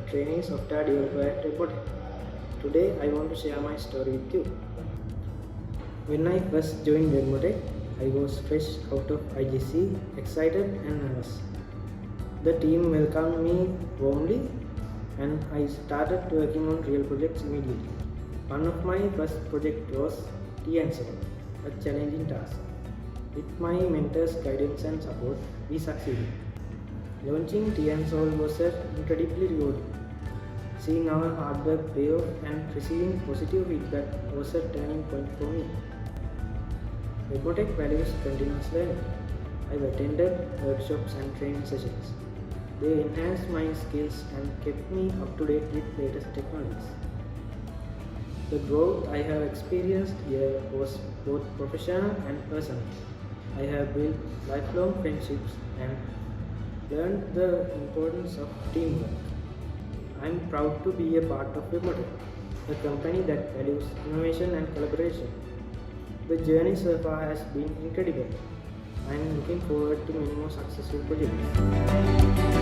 trainee software developer at Webmotech. Today I want to share my story with you. When I first joined Webmotech, I was fresh out of IJSE, excited and nervous. The team welcomed me warmly and I started working on real projects immediately. One of my first projects was TNSO, a challenging task. With my mentor's guidance and support, we succeeded. Launching TNSO was incredibly rewarding. Seeing our hard work pay off and receiving positive feedback was a turning point for me. Webmotech values continuous learning. I've attended workshops and training sessions. They enhanced my skills and kept me up to date with latest technologies. The growth I have experienced here was both professional and personal. I have built lifelong friendships and learned the importance of teamwork. I am proud to be a part of Webmotech, a company that values innovation and collaboration. The journey so far has been incredible. I am looking forward to many more successful projects.